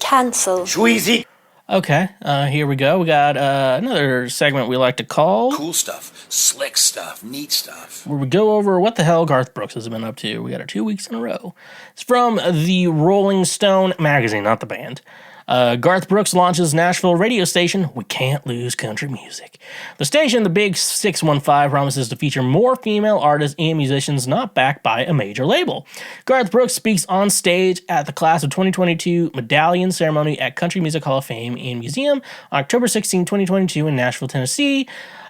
Cancel. Schweezy. Okay, here we go. We got another segment we like to call Cool stuff, slick stuff, neat stuff. where we go over what the hell Garth Brooks has been up to. We got our 2 weeks in a row. It's from the Rolling Stone magazine, not the band. Garth Brooks launches Nashville radio station, We Can't Lose Country Music. The station, the Big 615, promises to feature more female artists and musicians not backed by a major label. Garth Brooks speaks on stage at the class of 2022 medallion ceremony at Country Music Hall of Fame and Museum on October 16, 2022 in Nashville, Tennessee.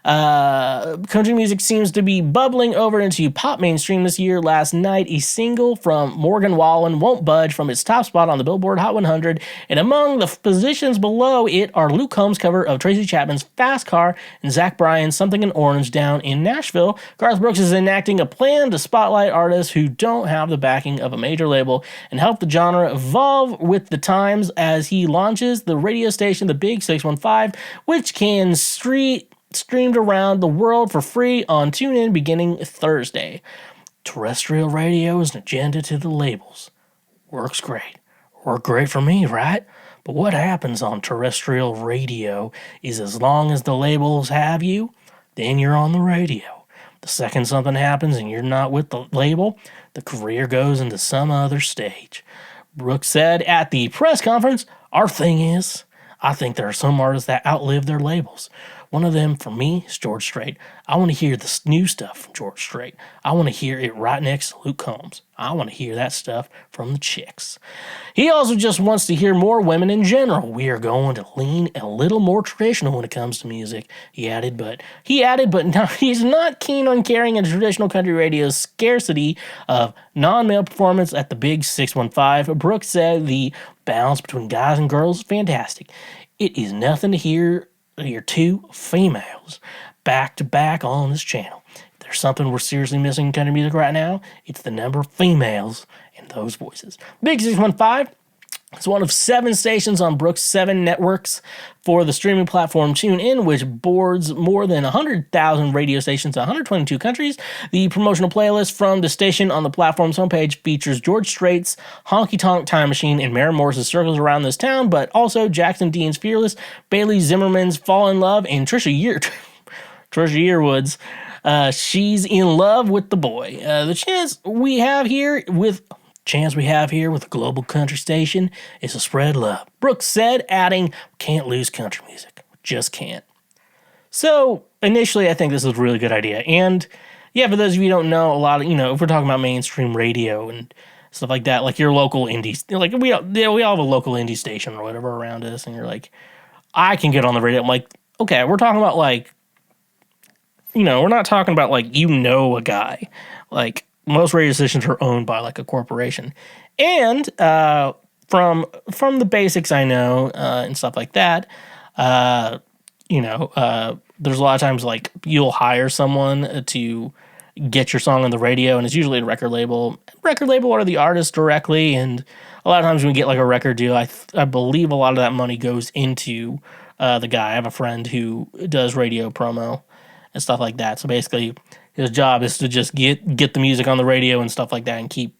Country music seems to be bubbling over into pop mainstream this year. Last night, a single from Morgan Wallen won't budge from its top spot on the Billboard Hot 100, and among the positions below it are Luke Combs' cover of Tracy Chapman's Fast Car and Zach Bryan's Something in Orange down in Nashville. Garth Brooks is enacting a plan to spotlight artists who don't have the backing of a major label and help the genre evolve with the times as he launches the radio station, the Big 615, which can streamed around the world for free on TuneIn beginning Thursday. Terrestrial radio is an agenda to the labels. Works great. Worked great for me, right? But what happens on terrestrial radio is as long as the labels have you, then you're on the radio. The second something happens and you're not with the label, the career goes into some other stage. Brooks said at the press conference, "Our thing is, I think there are some artists that outlive their labels. One of them, for me, is George Strait. I want to hear the new stuff from George Strait. I want to hear it right next to Luke Combs. I want to hear that stuff from the chicks." He also just wants to hear more women in general. "We are going to lean a little more traditional when it comes to music," he added, but now he's not keen on carrying a traditional country radio's scarcity of non-male performance at the Big 615. Brooks said the balance between guys and girls is fantastic. "It is nothing to hear two females back to back on this channel. If there's something we're seriously missing in country music right now, it's the number of females in those voices." Big 615 is one of 7 stations on Brooks' 7 networks for the streaming platform TuneIn, which boards more than 100,000 radio stations in 122 countries. The promotional playlist from the station on the platform's homepage features George Strait's Honky Tonk Time Machine and Maren Morris's Circles Around This Town, but also Jackson Dean's Fearless, Bailey Zimmerman's Fall in Love, and Trisha Yearwood's She's in Love with the Boy. The chance we have here with a global country station is to spread love, Brooks said, adding, "Can't lose country music. Just can't." So, initially, I think this is a really good idea. And, yeah, for those of you who don't know, a lot of, if we're talking about mainstream radio and stuff like that, like your local indie, like we all have a local indie station or whatever around us, and you're like, I can get on the radio. I'm like, okay, we're talking about, like, we're not talking about, like, a guy. Like, most radio stations are owned by like a corporation, and from the basics I know and stuff like that, there's a lot of times like you'll hire someone to get your song on the radio, and it's usually a record label or the artist directly, and a lot of times when we get like a record deal, I believe a lot of that money goes into the guy. I have a friend who does radio promo and stuff like that, so basically his job is to just get the music on the radio and stuff like that, and keep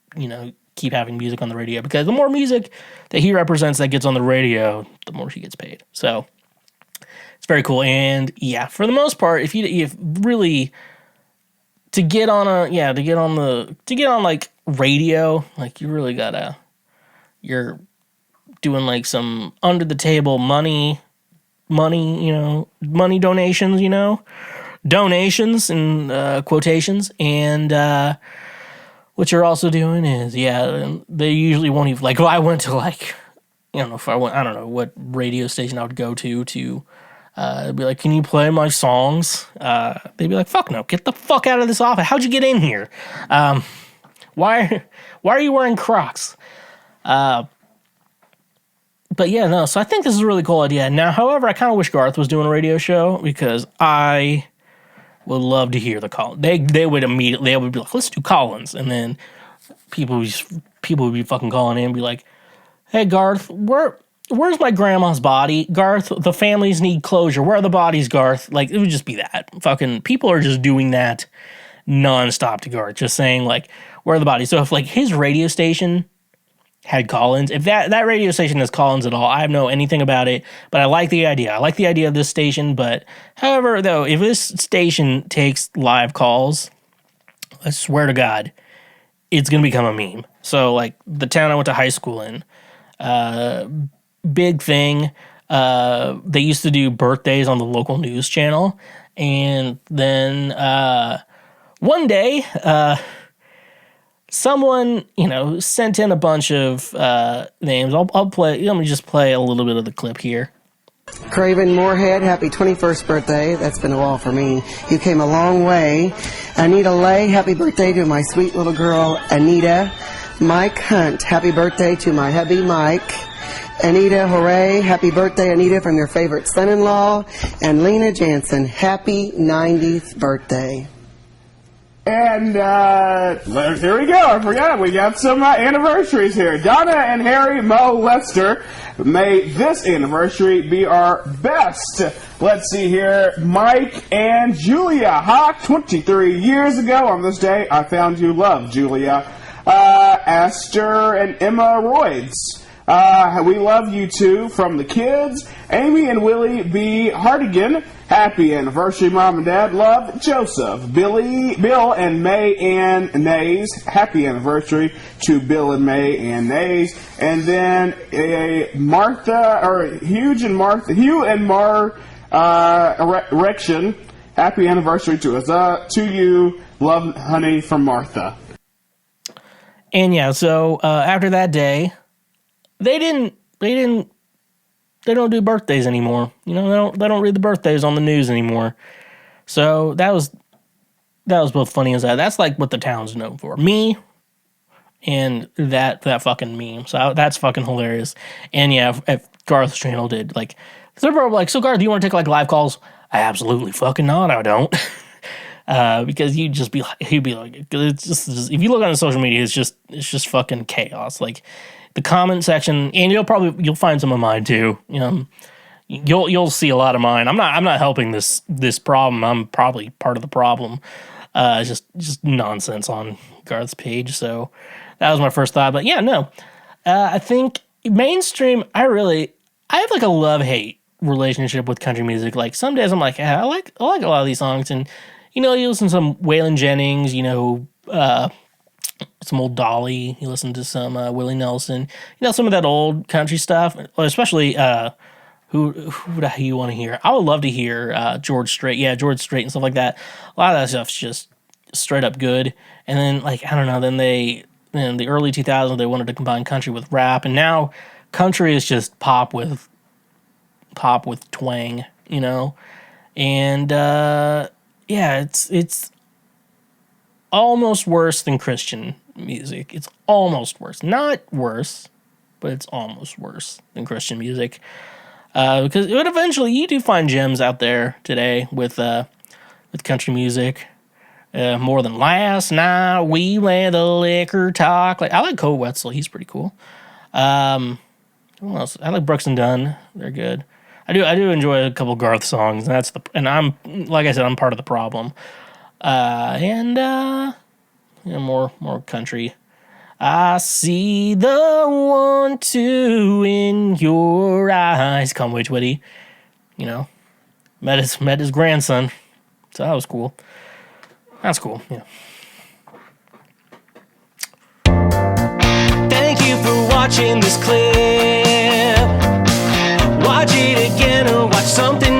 having music on the radio, because the more music that he represents that gets on the radio, the more he gets paid. So it's very cool. And yeah, for the most part, if really to get on like radio, like you really you're doing like some under the table money donations, donations and quotations, and what you're also doing is, they usually won't even, like, if I went to, like, I don't know what radio station I would go to be like, "Can you play my songs?" They'd be like, "Fuck no, get the fuck out of this office. How'd you get in here? Why are you wearing Crocs?" But yeah, no, so I think this is a really cool idea. Now, however, I kind of wish Garth was doing a radio show, because I would love to hear the call. They would be like, "Let's do call-ins," and then people would be fucking calling in and be like, "Hey Garth, where's my grandma's body? Garth, the families need closure. Where are the bodies, Garth?" Like, it would just be that. Fucking people are just doing that nonstop to Garth, just saying like, "Where are the bodies?" So if like his radio station had call-ins. If that radio station has call-ins at all, I don't know anything about it, but I like the idea. I like the idea of this station, but however, though, if this station takes live calls, I swear to God, it's going to become a meme. So, like, the town I went to high school in, big thing. They used to do birthdays on the local news channel, and then one day, someone, sent in a bunch of names. I'll play. Let me just play a little bit of the clip here. Craven Moorhead, happy 21st birthday. That's been a while for me. You came a long way. Anita Lay, happy birthday to my sweet little girl, Anita. Mike Hunt, happy birthday to my hubby, Mike. Anita, hooray, happy birthday, Anita, from your favorite son-in-law. And Lena Jansen, happy 90th birthday. And here we go. I forgot. We got some anniversaries here. Donna and Harry Mo Lester, may this anniversary be our best. Let's see here. Mike and Julia Hawk, 23 years ago on this day, I found you love, Julia. Esther and Emma Royds. We love you too from the kids. Amy and Willie B. Hardigan. Happy anniversary, Mom and Dad. Love, Joseph. Bill and May Ann Nays. Happy anniversary to Bill and May Ann Nays. And then Hugh and Mar Erection. Happy anniversary to you. Love, honey, from Martha. And yeah, so after that day, they don't do birthdays anymore. They don't read the birthdays on the news anymore. So that was both funny and sad. That's like what the town's known for. Me and that fucking meme. So that's fucking hilarious. And yeah, if Garth's channel did like, they're probably like, so Garth, do you want to take like live calls? Absolutely fucking not. I don't. Because he'd be like, it's just if you look on the social media, it's just fucking chaos. Like the comment section, and you'll find some of mine too. You'll see a lot of mine. I'm not helping this problem. I'm probably part of the problem. It's just nonsense on Garth's page. So that was my first thought. But yeah, no, I think mainstream. I have like a love-hate relationship with country music. Like some days I'm like, I like a lot of these songs, and you listen to some Waylon Jennings, some old Dolly. You listen to some Willie Nelson. Some of that old country stuff, especially who do you want to hear? I would love to hear George Strait. Yeah, George Strait and stuff like that. A lot of that stuff's just straight up good. And then, like, I don't know, then in the early 2000s, they wanted to combine country with rap. And now country is just pop with twang, And, yeah, it's almost worse than Christian music. It's almost worse. Not worse, but it's almost worse than Christian music. Because eventually you do find gems out there today with country music. More than last night, we let the liquor talk. Like I like Cole Wetzel. He's pretty cool. Who else? I like Brooks and Dunn. They're good. I do enjoy a couple Garth songs. And I'm like I said, I'm part of the problem. More country. I see the 1, 2 in your eyes. Conway Twitty, met his grandson, so that was cool. That's cool. Yeah. Thank you for watching this clip. Watch it again or watch something